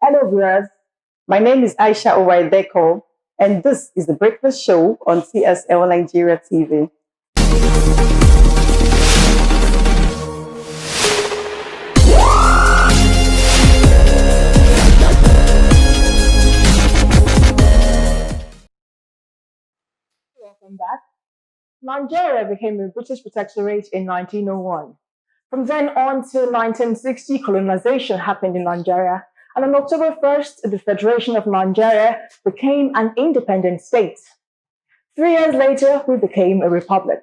Hello, viewers. My name is Aisha Owaideko, and this is the Breakfast Show on TSL Nigeria TV. Welcome back. Nigeria became a British protectorate in 1901. From then on till 1960, colonization happened in Nigeria, and on October 1st, the Federation of Nigeria became an independent state. 3 years later, we became a republic.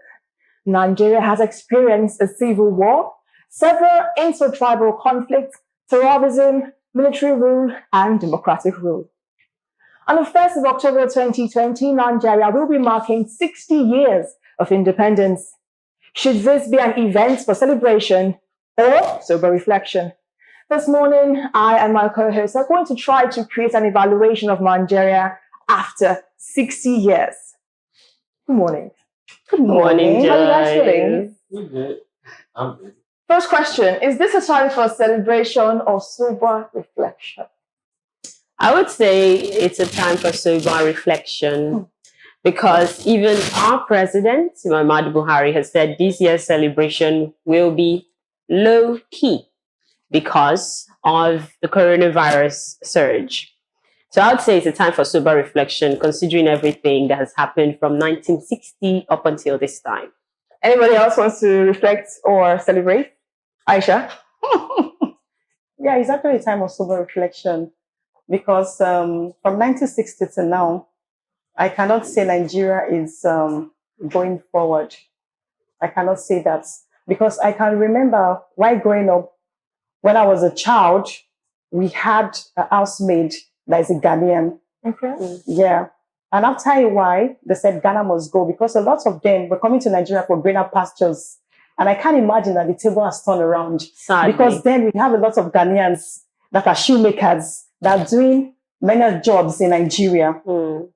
Nigeria has experienced a civil war, several intertribal conflicts, terrorism, military rule, and democratic rule. On the 1st of October 2020, Nigeria will be marking 60 years of independence. Should this be an event for celebration or sober reflection? This morning, I and my co-hosts are going to try to create an evaluation of Nigeria after 60 years. Good morning. Good morning, How are you guys feeling? We're good. I'm good. First question, is this a time for celebration or sober reflection? I would say it's a time for sober reflection because even our president, Muhammadu Buhari, has said this year's celebration will be low-key because of the coronavirus surge. So I would say it's a time for sober reflection considering everything that has happened from 1960 up until this time. Anybody else wants to reflect or celebrate? Aisha? Yeah, it's actually a time of sober reflection because from 1960 to now, I cannot say Nigeria is going forward. I cannot say that because I can remember while growing up, when I was a child, we had a housemaid that is a Ghanaian. Okay. Yeah. And after a while, they said Ghana must go because a lot of them were coming to Nigeria for greener pastures. And I can't imagine that the table has turned around. Sadly. Because then we have a lot of Ghanaians that are shoemakers that are doing many jobs in Nigeria.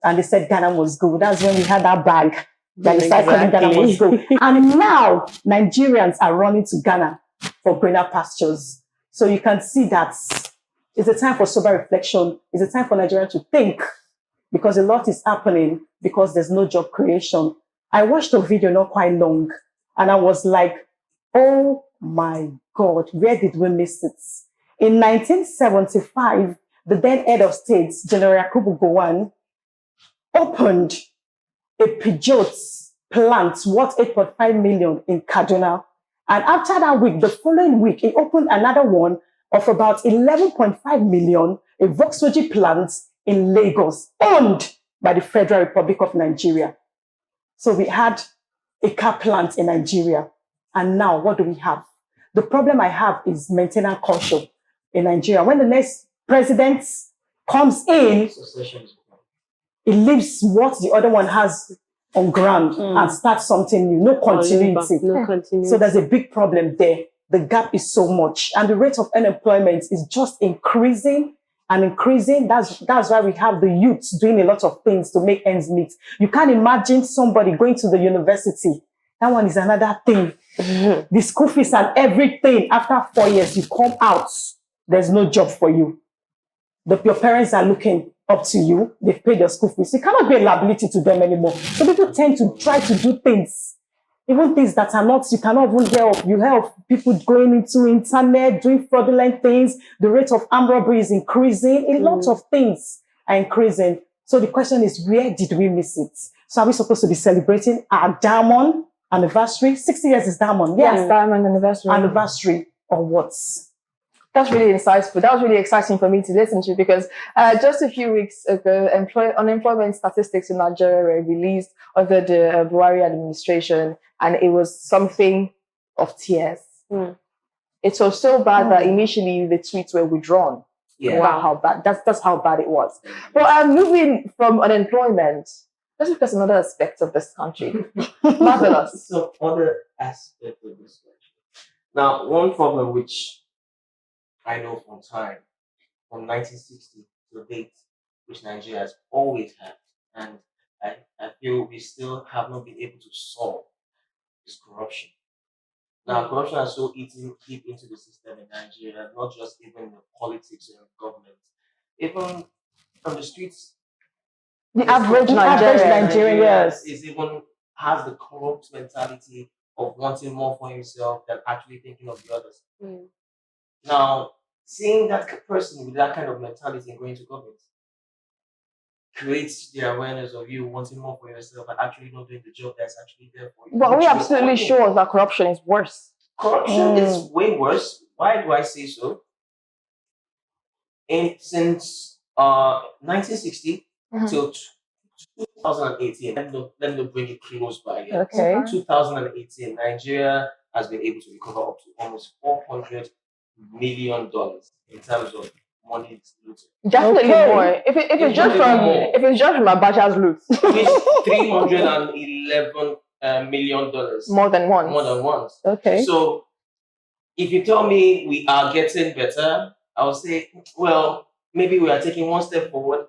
And they said Ghana must go. That's when we had that bag that they started calling Ghana must go. And now Nigerians are running to Ghana for greener pastures. So you can see that it's a time for sober reflection. It's a time for Nigeria to think because a lot is happening because there's no job creation. I watched a video not quite long and I was like, oh my God, where did we miss it? In 1975, the then head of state, General Yakubu Gowon, opened a Peugeot plant worth 8.5 million in Kaduna. And after that week, the following week, he opened another one of about 11.5 million, a Volkswagen plant in Lagos, owned by the Federal Republic of Nigeria. So we had a car plant in Nigeria. And now what do we have? The problem I have is maintenance culture in Nigeria. When the next president comes in, he leaves what the other one has on ground and starts something new. No continuity. No continuity. So there's a big problem there. The gap is so much. And the rate of unemployment is just increasing and increasing. That's why we have the youth doing a lot of things to make ends meet. You can't imagine somebody going to the university. That one is another thing. The school fees and everything. After 4 years, you come out. There's no job for you. Your parents are looking up to you. They've paid your school fees. You cannot be a liability to them anymore. So people tend to try to do things. Even things that are not, you cannot even help. You help people going into internet, doing fraudulent things. The rate of armed robbery is increasing. A lot of things are increasing. So the question is, where did we miss it? So are we supposed to be celebrating our diamond anniversary? 60 years is diamond. Yes, diamond anniversary. Anniversary or what? That's really insightful. That was really exciting for me to listen to because just a few weeks ago, unemployment statistics in Nigeria were released under the Buhari administration, and it was something of tears. It was so bad that initially the tweets were withdrawn. Yeah. Wow, how bad. That's how bad it was. But moving from unemployment, let's look at another aspect of this country. Marvelous. So other aspect of this country. Now, one problem which I know from 1960 to date, which Nigeria has always had, and I feel we still have not been able to solve, is corruption. Now, corruption has so eaten deep into the system in Nigeria, not just even in the politics and government. even on the streets, The average average Nigerian. Nigerian, yes. is even has the corrupt mentality of wanting more for himself than actually thinking of the others. Now, seeing that person with that kind of mentality and going to government creates the awareness of you wanting more for yourself and actually not doing the job that's actually there for you. But are we which you're absolutely owning. sure that corruption is worse? Corruption is way worse. Why do I say so? Since 1960 till 2018, let me not bring it close by yet. Okay. 2018, Nigeria has been able to recover up to almost $400 million in terms of money looted. Definitely Okay. more. If it's just from Abacha's loot, $311 million. more than once. More than once. Okay. So if you tell me we are getting better, I'll say, well, maybe we are taking one step forward,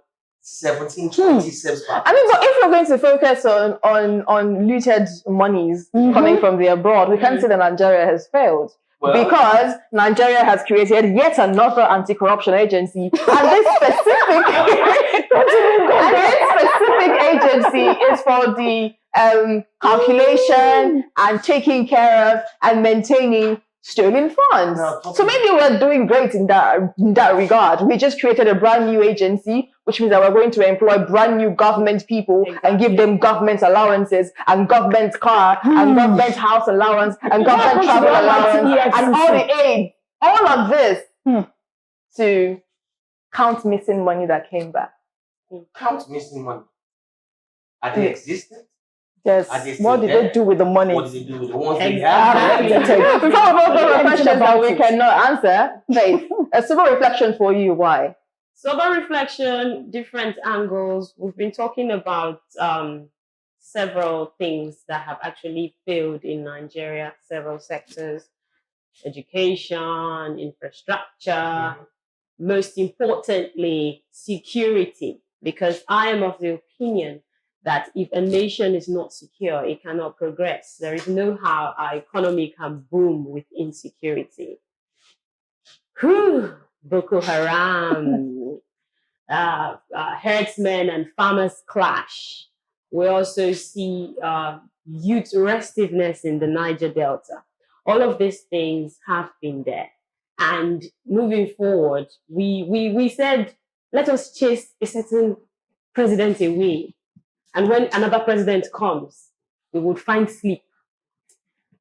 20 steps back. I mean, but if we're going to focus on looted monies coming from the abroad, we can't say that Nigeria has failed. Well, Because Nigeria has created yet another anti-corruption agency, and this specific agency is for the calculation and taking care of and maintaining stolen funds. So maybe we're doing great in that regard. We just created a brand new agency, which means that we're going to employ brand new government people and give them government allowances and government car and government house allowance and government travel allowance and all the aid, all of this to count missing money that came back. Count missing money. Are they existent? Yes. What did they do with the money? What did they do with the ones they have? Some of those questions that we cannot answer. Faith, a sober reflection for you. Why? Sober reflection, different angles. We've been talking about several things that have actually failed in Nigeria, several sectors, education, infrastructure, most importantly, security. Because I am of the opinion that if a nation is not secure, it cannot progress. There is no how our economy can boom with insecurity. Boko Haram, herdsmen and farmers clash. We also see youth restiveness in the Niger Delta. All of these things have been there. And moving forward, we said, let us chase a certain president away. And when another president comes, we would find sleep.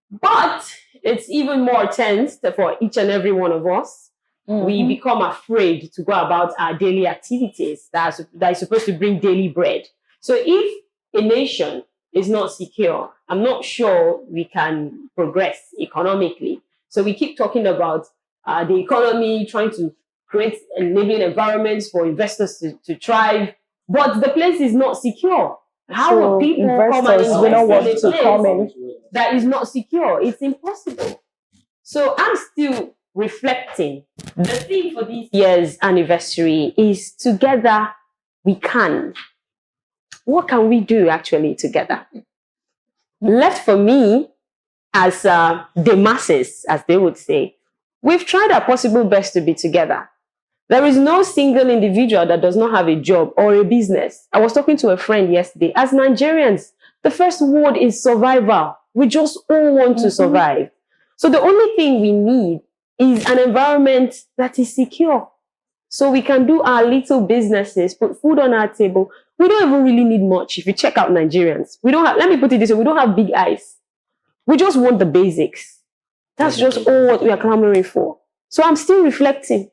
But it's even more tense for each and every one of us. We become afraid to go about our daily activities that is supposed to bring daily bread. So if a nation is not secure, I'm not sure we can progress economically. So we keep talking about the economy, trying to create enabling environments for investors to thrive, but the place is not secure. How will people come and invest in a place that is not secure? It's impossible. So I'm still reflecting. The theme for this year's anniversary is together we can. What can we do actually together? Left for me, as the masses, as they would say, we've tried our possible best to be together. There is no single individual that does not have a job or a business. I was talking to a friend yesterday. As Nigerians, the first word is survival. We just all want to survive. So the only thing we need is an environment that is secure. So we can do our little businesses, put food on our table. We don't even really need much. If you check out Nigerians, we don't have, let me put it this way, we don't have big eyes. We just want the basics. That's just all what we are clamoring for. So I'm still reflecting.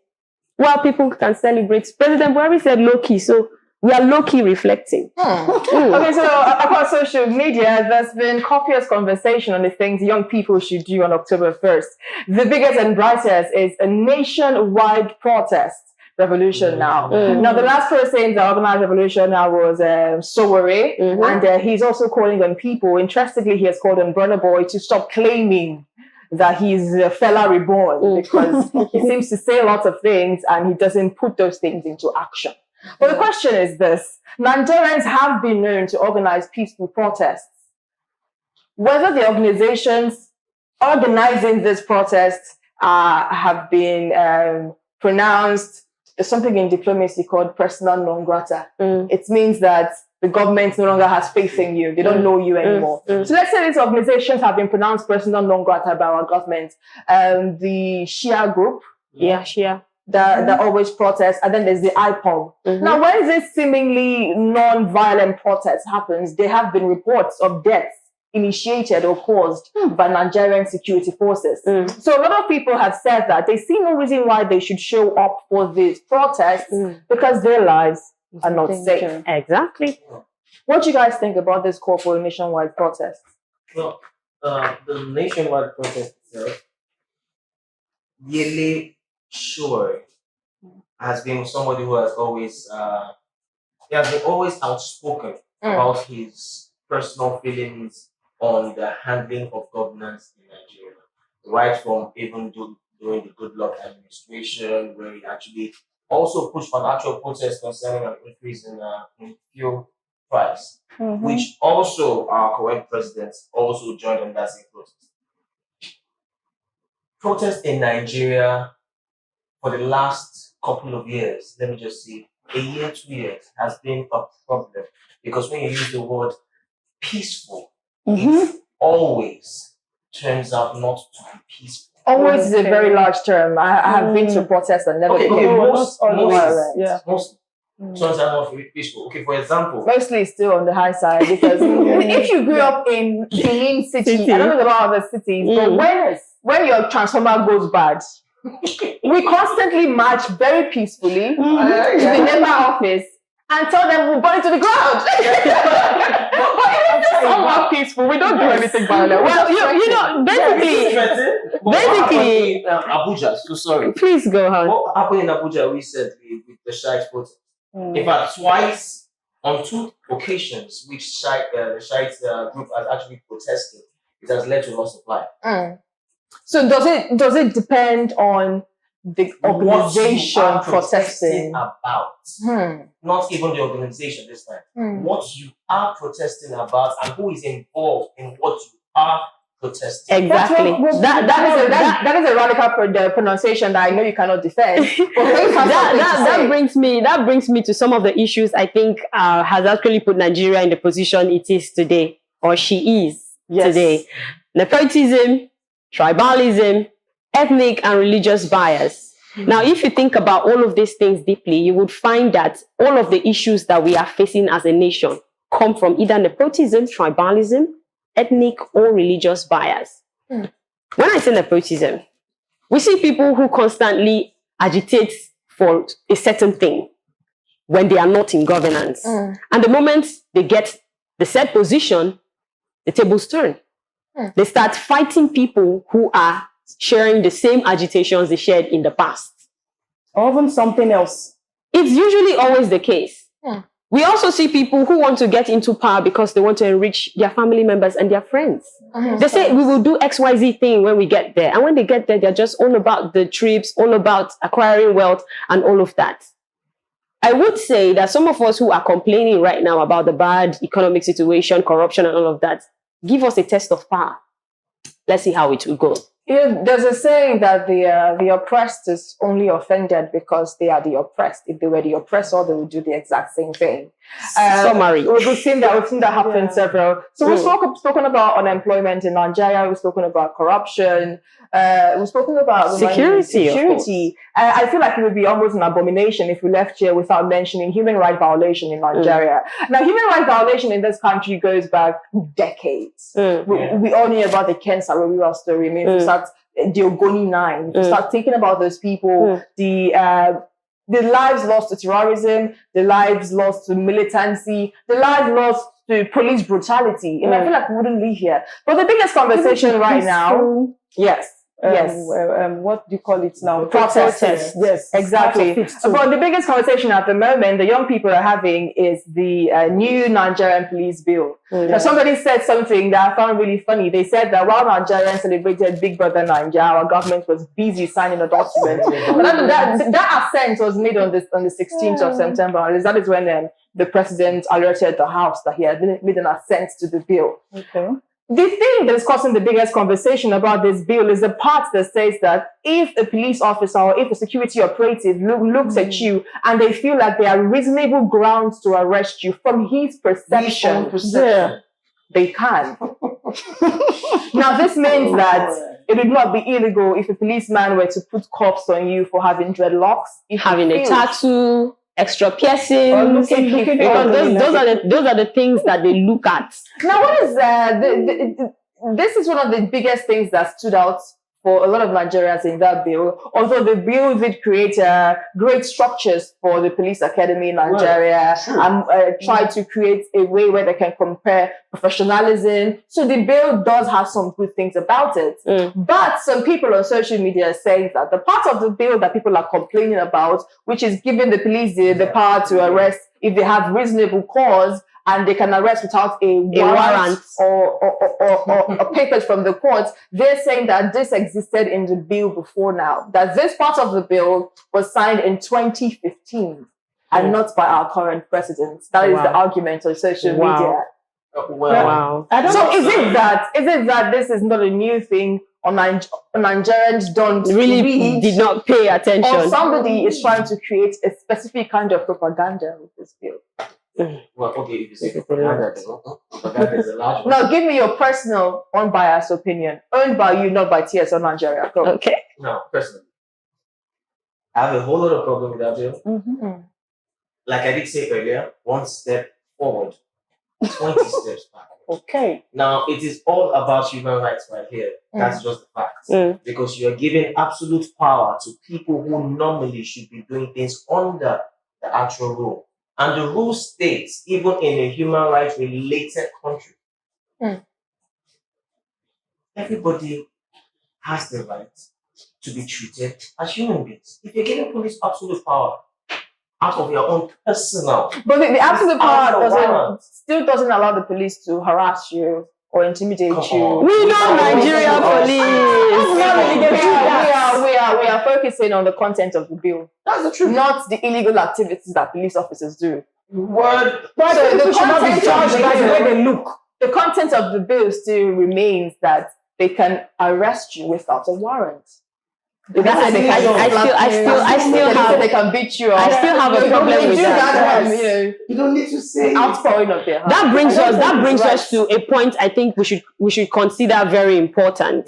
While people can celebrate, President Buhari said low-key, so we are low-key reflecting. Okay, so across social media, there's been copious conversation on the things young people should do on October 1st. The biggest and brightest is a nationwide protest revolution now. Now, the last person that organized revolution now was Sowore, and he's also calling on people. Interestingly, he has called on Burna Boy to stop claiming that he's a fella reborn, because he seems to say lots of things and he doesn't put those things into action. But the question is this: Nigerians have been known to organize peaceful protests. Whether the organizations organizing this protest have been pronounced there's something in diplomacy called persona non grata. It means that the government no longer has faith in you. They don't know you anymore. So let's say these organizations have been pronounced persona non grata by our government. The Shia group. Yeah, Shia. That always protest, and then there's the IPOB. Now, when this seemingly non-violent protest happens, there have been reports of deaths initiated or caused by Nigerian security forces. So a lot of people have said that they see no reason why they should show up for these protests because their lives are not safe. Exactly. What do you guys think about this call for a nationwide protest? Well, the nationwide protest itself, Yele Sure has been somebody who has always he has been always outspoken about his personal feelings on the handling of governance in Nigeria, right from even during the Goodluck administration, where he actually also pushed for an actual protest concerning an increase in fuel price, which also our current president also joined on that same protest. Protest in Nigeria for the last couple of years, let me just say, a year, 2 years, has been a problem because when you use the word peaceful, it always turns out not to be peaceful. Always is a very large term. I have been to protests and never became most turns out not to be peaceful. Okay, for example, mostly it's still on the high side because if you grew up in Benin City, I don't know about other cities, but when your transformer goes bad, we constantly march very peacefully to the neighbor office and tell them we'll burn it to the ground. But it's somehow peaceful. We don't do anything violent. Well, you know, basically, Abuja. So sorry. Please go on. What happened in Abuja recently with the Shiite protest? In fact, twice on 2 occasions, which the Shiite group has actually protested, it has led to loss of life. So does it depend on the organization protesting about? Not even the organization this time. What you are protesting about and who is involved in what you are protesting. Exactly. That is a radical pronunciation that I know you cannot defend. that brings me to some of the issues I think has actually put Nigeria in the position it is today, or she is today. Nepotism, tribalism, ethnic and religious bias. Now, if you think about all of these things deeply, you would find that all of the issues that we are facing as a nation come from either nepotism, tribalism, ethnic or religious bias. When I say nepotism, we see people who constantly agitate for a certain thing when they are not in governance. And the moment they get the said position, the tables turn. They start fighting people who are sharing the same agitations they shared in the past. Or even something else. It's usually always the case. We also see people who want to get into power because they want to enrich their family members and their friends. They say, we will do XYZ thing when we get there. And when they get there, they're just all about the trips, all about acquiring wealth and all of that. I would say that some of us who are complaining right now about the bad economic situation, corruption and all of that, give us a test of power. Let's see how it will go. There's a saying that the oppressed is only offended because they are the oppressed. If they were the oppressor, they would do the exact same thing. Summary. We've seen that happen several. So we've spoken about unemployment in Nigeria. We've spoken about corruption. We've spoken about security. I feel like it would be almost an abomination if we left here without mentioning human rights violation in Nigeria. Now, human rights violation in this country goes back decades. We all knew about the Ken Saro-Wiwa story. I mean, if we start the Ogoni 9, if we start thinking about those people, the lives lost to terrorism, the lives lost to militancy, the lives lost to police brutality. And I feel like we wouldn't live here. But the biggest conversation right now, what do you call it now? Protests. Yes, exactly. But the biggest conversation at the moment the young people are having is the new Nigerian police bill. Now, somebody said something that I found really funny. They said that while Nigerians celebrated Big Brother Nigeria, our government was busy signing a document. But that assent was made on the 16th of September. And that is when the president alerted the House that he had made an assent to the bill. The thing that's causing the biggest conversation about this bill is the part that says that if a police officer or if a security operative looks at you and they feel like there are reasonable grounds to arrest you from his perception, they can. Now, this means that it would not be illegal if a policeman were to put cuffs on you for having dreadlocks, if having a tattoo, extra piercings, because those are the things that they look at. Now, what is this is one of the biggest things that stood out for a lot of Nigerians in that bill. Although the bill did create great structures for the police academy in Nigeria, and try to create a way where they can compare professionalism. So the bill does have some good things about it. But some people on social media are saying that the part of the bill that people are complaining about, which is giving the police the power to arrest if they have reasonable cause, and they can arrest without a warrant or papers from the courts, they're saying that this existed in the bill before now. That this part of the bill was signed in 2015 and not by our current president. That is the argument on social media. So is it that this is not a new thing, or Nigerians don't really did not pay attention, or somebody is trying to create a specific kind of propaganda with this bill? Well, okay, if you say propaganda is a large one. Now, give me your personal, unbiased opinion, owned by you, not by TSO Nigeria. Go. Okay. Now, personally, I have a whole lot of problem with that bill. Like I did say earlier, one step forward, 20 steps back. Okay. Now, it is all about human rights right here. That's just the fact. Because you are giving absolute power to people who normally should be doing things under the actual rule. And the rule states, even in a human rights related country, everybody has the right to be treated as human beings. If you're giving police absolute power out of your own personal, but the absolute power still doesn't allow the police to harass you or intimidate you. We know Nigerian police. We are focusing on the content of the bill. That's the truth. Not the illegal activities that police officers do. The content of the bill still remains that they can arrest you without a warrant. I still have. They can beat you. I still have a problem with that. You don't need to say outpouring of their heart. That brings us to a point I think we should consider very important.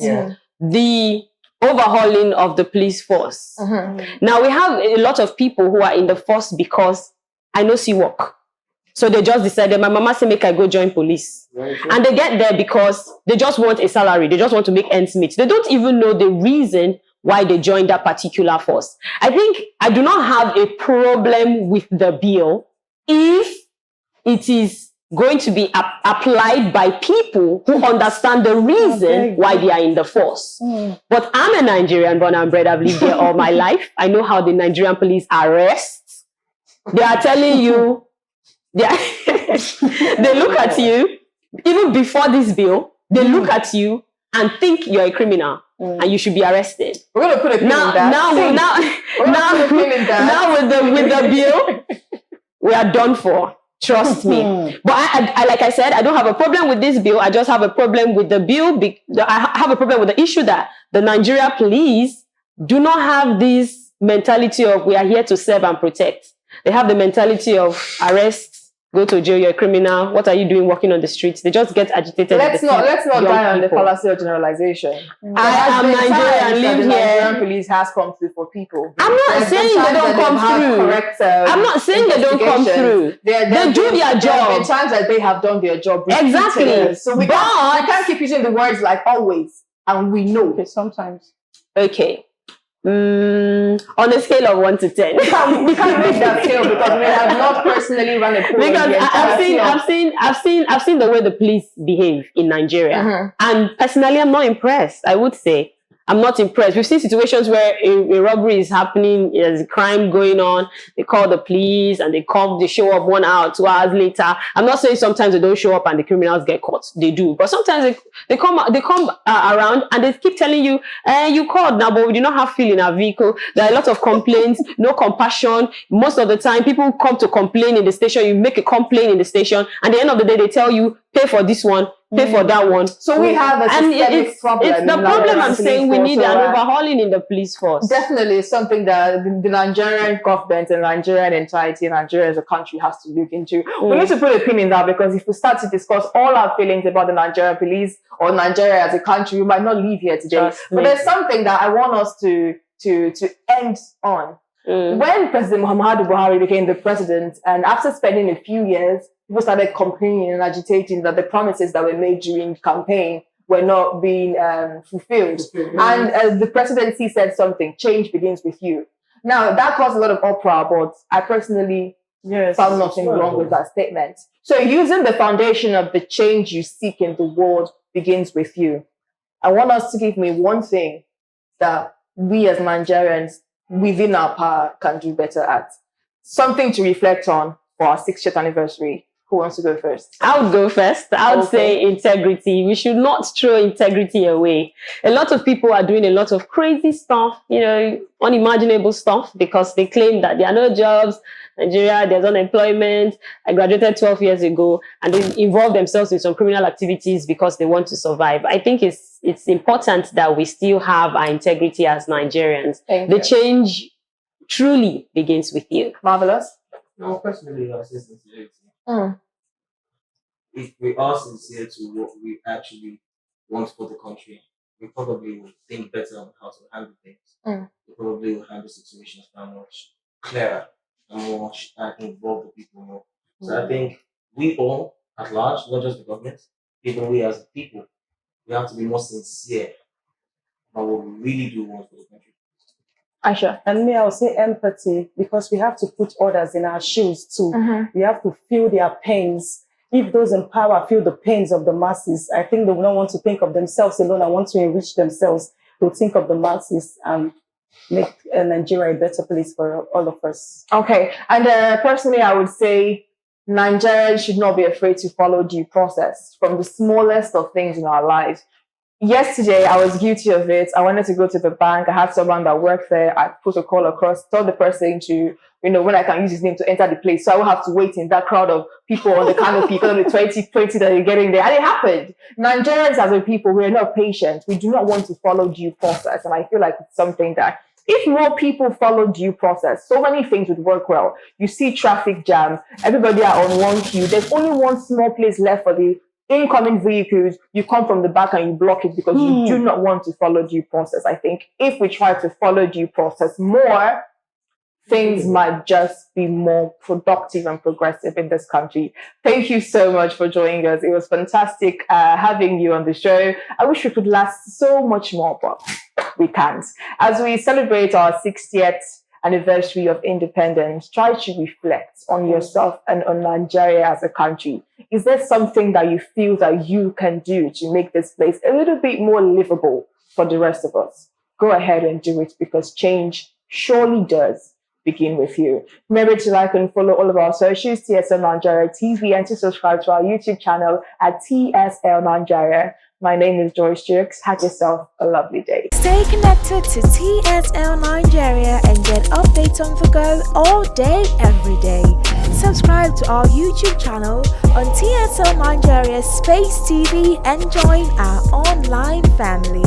The overhauling of the police force. Now we have a lot of people who are in the force because I know see work. So they just decided, my mama say make I go join police. And they get there because they just want a salary. They just want to make ends meet. They don't even know the reason why they joined that particular force. I think I do not have a problem with the bill if it is going to be applied by people who understand the reason why they are in the force. But I'm a Nigerian born and bred. I've lived there all my life. I know how the Nigerian police arrest. They are telling you, they look at you, even before this bill, they look at you and think you're a criminal. And you should be arrested. We're gonna put a pin in that. Now with the bill, we are done for. Trust me. But I like I said, I don't have a problem with this bill. I just have a problem with the bill. I have a problem with the issue that the Nigeria police do not have this mentality of we are here to serve and protect. They have the mentality of arrest. Go to jail, you're a criminal. What are you doing walking on the streets? They just get agitated. Let's not die on the fallacy of generalization. I am Nigerian and live here. Nigerian police has come through for people. I'm not saying they don't come through. I'm not saying they don't come through. They do their job. There have been times that they have done their job. Exactly. So we can't keep using the words like always, and we know. Okay, sometimes. Okay. On a scale of 1 to 10. We can't make that scale because we have not personally run a poll. Because I've seen the way the police behave in Nigeria. And personally, I'm not impressed. I would say I'm not impressed. We've seen situations where a robbery is happening, there's a crime going on, they call the police and they show up 1 hour, 2 hours later. I'm not saying sometimes they don't show up and the criminals get caught. They do. But sometimes they come around and they keep telling you, you called now, but we do not have fuel in our vehicle. There are a lot of complaints, no compassion. Most of the time, people come to complain in the station. You make a complaint in the station. And at the end of the day, they tell you, pay for this one. pay for that one. So we have a and systemic problem. It's the in problem Nigerian I'm saying we police need force. an So, overhauling in the police force. definitely something that the Nigerian government and Nigerian entirety, Nigeria as a country has to look into. We need to put a pin in that, because if we start to discuss all our feelings about the Nigerian police or Nigeria as a country, we might not leave here today. But there's something that I want us to end on. When President Muhammadu Buhari became the president, and after spending a few years, people started complaining and agitating that the promises that were made during the campaign were not being fulfilled. And the presidency said something, change begins with you. Now, that caused a lot of uproar, but I personally found nothing wrong with that statement. So using the foundation of the change you seek in the world begins with you. I want us to give me one thing that we as Nigerians within our power can do better at. Something to reflect on for our 60th anniversary. Who wants to go first? I would go first. I would say integrity. We should not throw integrity away. A lot of people are doing a lot of crazy stuff, unimaginable stuff, because they claim that there are no jobs. Nigeria, there's unemployment. I graduated 12 years ago, and they involve themselves in some criminal activities because they want to survive. I think it's important that we still have our integrity as Nigerians. The change truly begins with you. Marvelous. No, personally, I say sincerity. If we are sincere to what we actually want for the country, we probably will think better on how to handle things. We probably will handle situations far much clearer and more involve the people more. So I think we all at large, not just the government, even we as people, we have to be more sincere about what we really do want for the country. Aisha. And me, I would say empathy, because we have to put others in our shoes too. We have to feel their pains. If those in power feel the pains of the masses, I think they will not want to think of themselves alone and want to enrich themselves. They'll think of the masses and make Nigeria a better place for all of us. Okay. And personally, I would say Nigerians should not be afraid to follow due process from the smallest of things in our lives. Yesterday, I was guilty of it. I wanted to go to the bank. I had someone that worked there. I put a call across, told the person to, when I can use his name to enter the place. So I will have to wait in that crowd of people on the canopy, because of the 20 that are getting there. And it happened. Nigerians as a people, we're not patient. We do not want to follow due process. And I feel like it's something that if more people follow due process, so many things would work well. You see traffic jam. Everybody are on one queue. There's only one small place left for the incoming vehicles. You come from the back and you block it because you do not want to follow due process. I think if we try to follow due process more, things might just be more productive and progressive in this country. Thank you so much for joining us. It was fantastic having you on the show. I wish we could last so much more, but we can't. As we celebrate our 60th anniversary of independence, try to reflect on yourself and on Nigeria as a country. Is there something that you feel that you can do to make this place a little bit more livable for the rest of us? Go ahead and do it, because change surely does begin with you. Remember to like and follow all of our socials, TSL Nigeria TV, and to subscribe to our YouTube channel at TSL Nigeria. My name is Joyce Jukes. Have yourself a lovely day. Stay connected to TSL Nigeria and get updates on the go all day, every day. Subscribe to our YouTube channel on TSL Nigeria Space TV and join our online family.